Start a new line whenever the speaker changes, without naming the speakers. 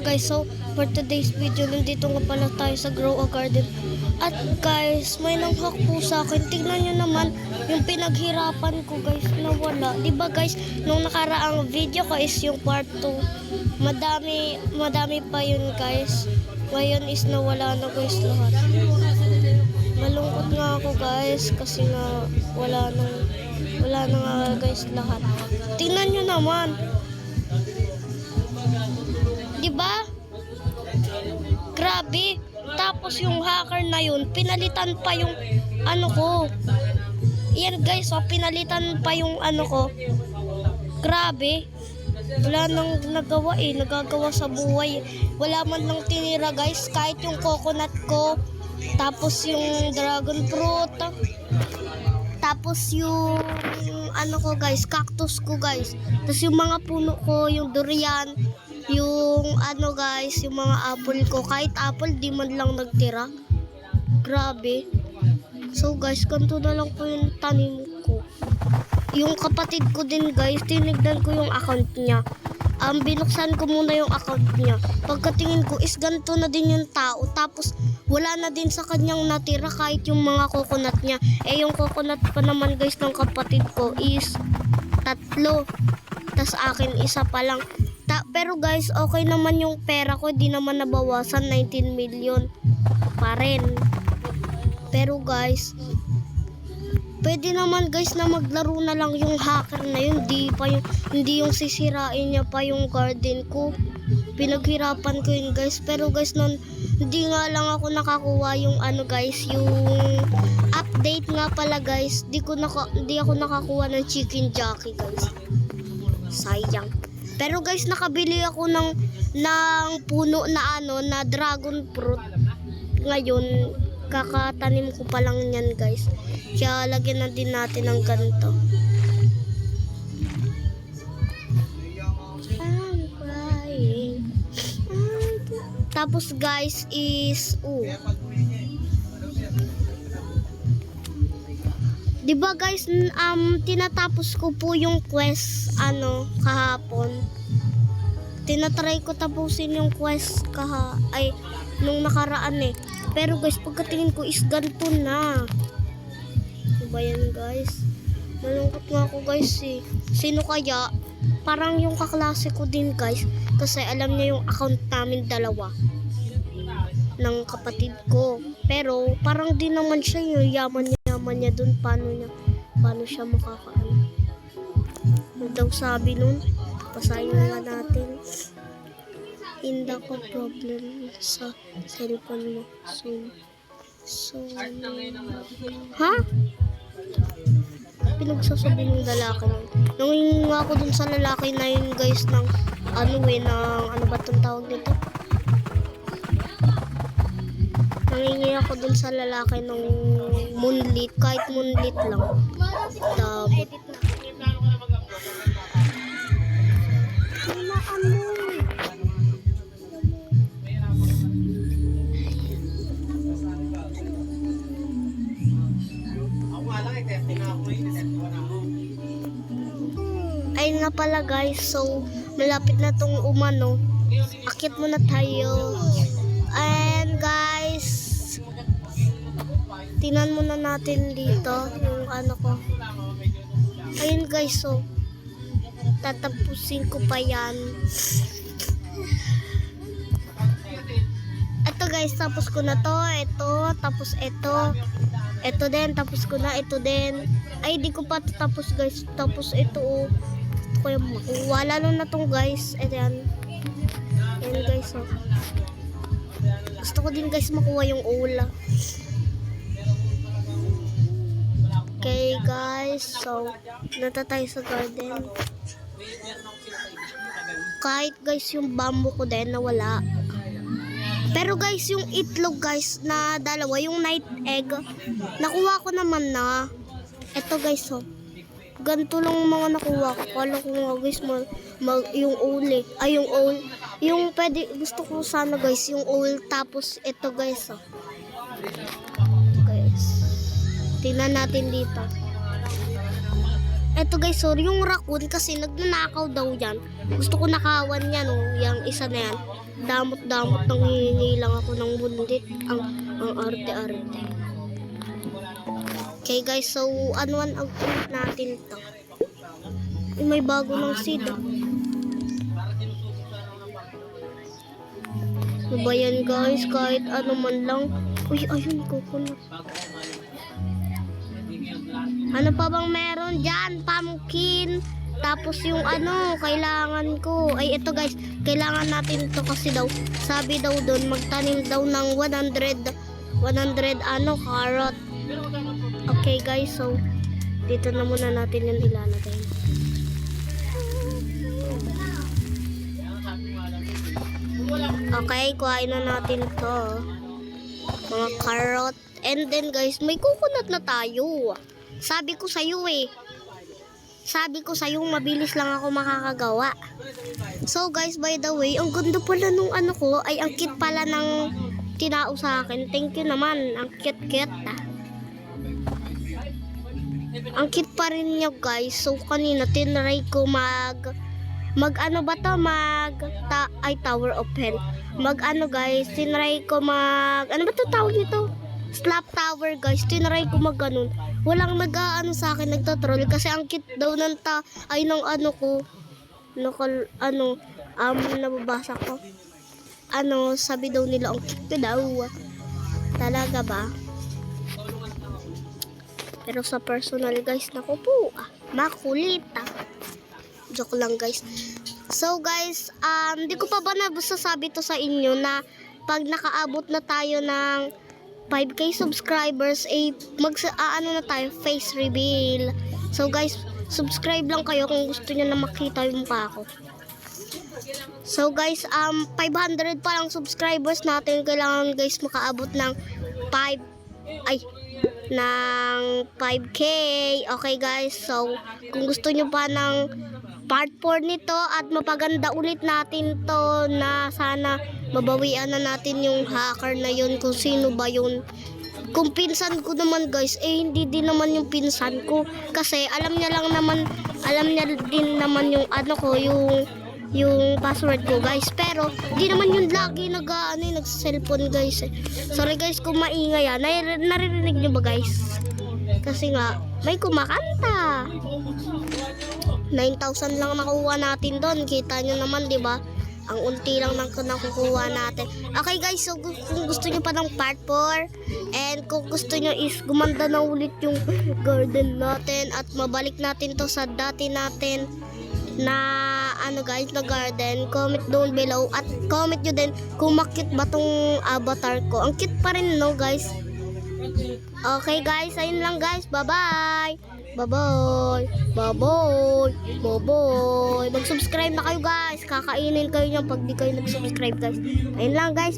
guys, so for today's video, nandito nga pala tayo sa Grow a Garden. At guys, may nanghak po sa akin. Tignan nyo naman yung pinaghirapan ko guys na wala. Diba guys, nung nakaraang video ko is yung part 2. Madami pa yun guys. Ngayon is nawala na guys lahat. Malungkot nga ako guys kasi nga wala na nga guys lahat. Tingnan nyo naman. Diba? Grabe. Tapos yung hacker na yun, pinalitan pa yung ano ko. Yan guys, oh, pinalitan pa yung ano ko. Grabe. Wala nang nagawa nagagawa sa buhay. Wala man lang tinira guys, kahit yung coconut ko. Tapos yung dragon fruit. Tapos yung ano ko guys, cactus ko guys. Tapos yung mga puno ko, yung durian, yung ano guys, yung mga apple ko. Kahit apple, di man lang nagtira. Grabe. So guys, ganito na lang po yung tanim ko. Yung kapatid ko din guys, tinignan ko yung account niya. Binuksan ko muna yung account niya. Pagkatingin ko is ganito na din yung tao. Tapos wala na din sa kanyang natira kahit yung mga coconut niya. Yung coconut pa naman guys ng kapatid ko is 3. Tas akin isa pa lang. Pero guys, okay naman yung pera ko. Di naman nabawasan, 19 million pa rin. Pero guys, pwede naman guys na maglaro na lang yung hacker na yun. Hindi yung sisirain niya pa yung garden ko. Pinaghirapan ko yun guys. Pero guys, hindi nga lang ako nakakuha yung ano guys, yung update nga pala guys. Hindi ako nakakuha ng chicken jockey guys. Sayang. Pero guys, nakabili ako ng puno na na dragon fruit. Ngayon, kakatanim ko pa lang yan guys. Kaya lagyan na din natin ng ganito. I'm crying. Tapos guys is diba guys, tinatapos ko po yung quest kahapon. Tinatry ko tapusin yung quest nung nakaraan Pero guys, pagkatingin ko is ganito na. Diba yan guys? Malungkot nga ako guys Sino kaya? Parang yung kaklase ko din guys. Kasi alam niya yung account namin dalawa. Ng kapatid ko. Pero parang di naman siya yung yaman niya dun. Paano siya makakaano? Ano daw sabi nun? Pasayin nga natin. Hindi ko problem sa cellphone mo. So, ha? Pinagsasabi ng lalaki nun. Nangingin nga ako dun sa lalaki na yun guys ng ano ba itong tawag nito? Nangingin ako dun sa lalaki ng moonlit, kahit moonlit lang. Edit na. Ayun nga pala guys, so malapit na tong umano. Akit muna tayo. And guys, tingnan muna natin dito yung ano ko. Ayun guys, so tatapusin ko pa yan. Ito guys, tapos ko na to. Ito, tapos ito. Ito din, tapos ko na. Ito din. Ay, di ko pa tapos guys. Tapos ito ko yung makuha. Lalo na tong guys. Ito yan. Yan guys, Gusto ko din guys makuha yung ula. Okay guys, so nata tayo sa garden. Kahit guys yung bamboo ko din nawala. Pero guys, yung itlog guys na dalawa, yung night egg, nakuha ko naman na. Ito guys, ganito lang mga nakuha ko. Kala ko nga guys, yung uli. Yung owl. Yung pwede, gusto ko sana guys, yung owl. Tapos ito guys, guys. Tingnan natin dito. Eto guys, sorry, yung raccoon kasi nagnanakaw daw yan. Gusto ko nakawan yan, yung isa na yan. damot-damot nang hihingi lang ako ng bundit. Ang arte-arte. Okay guys, so anuan ang ulit natin to. Ay, may bago ng seed. Ano ba yan guys? Kahit ano man lang. Uy, ayun, coconut. Ano pa bang meron dyan? Pumpkin. Tapos yung ano, kailangan ko. Ay, ito guys. Kailangan natin to kasi daw. Sabi daw doon, magtanim daw ng 100 carrot. Okay guys, so dito na muna natin yung ilalagay. Okay, kuhain na natin to. Mga carrot. And then guys, may coconut na tayo. Sabi ko sa'yo mabilis lang ako makakagawa. So guys, by the way, ang ganda pala nung ano ko, ay ang cute pala ng tinao sa akin. Thank you naman, ang cute. Ang cute pa rin niya guys. So kanina tinry ko tower of hell. Tinry ko ano ba ito tawag nito? Slap tower guys. Tinry ko ganun. Walang sa akin, nagtatroll kasi ang cute daw ng nababasa ko. Sabi daw nila ang cute daw. Talaga ba? Pero sa personal guys, naku po, makulit. Joke lang guys. So guys, hindi ko pa ba nasasabi to sa inyo na pag nakaabot na tayo ng 5k subscribers, na tayo, face reveal. So guys, subscribe lang kayo kung gusto niyo na makita yung mukha ko. So guys, 500 pa lang subscribers natin. Kailangan guys makaabot ng 5k. Okay guys, so kung gusto nyo pa ng part 4 nito at mapaganda ulit natin to, na sana mabawian na natin yung hacker na yun, kung sino ba yun. Kung pinsan ko naman guys, hindi din naman yung pinsan ko, kasi alam niya din naman yung yung password ko guys, pero di naman yun lagi nag-cellphone guys. Sorry guys kung maingay naririnig nyo ba guys? Kasi nga may kumakanta. 9,000 lang nakuha natin doon. Kita nyo naman, di ba? Ang unti lang nakukuha natin. Okay guys, so kung gusto nyo pa ng part 4, and kung gusto nyo is gumanda na ulit yung garden natin at mabalik natin to sa dati natin na na garden, comment down below at comment nyo din kung makit ba tong avatar ko. Ang cute pa rin guys. Okay guys, ayun lang guys. Bye-bye. Mag-subscribe na kayo guys. Kakainin kayo niyan pag di kayo nag-subscribe guys. Ayun lang guys.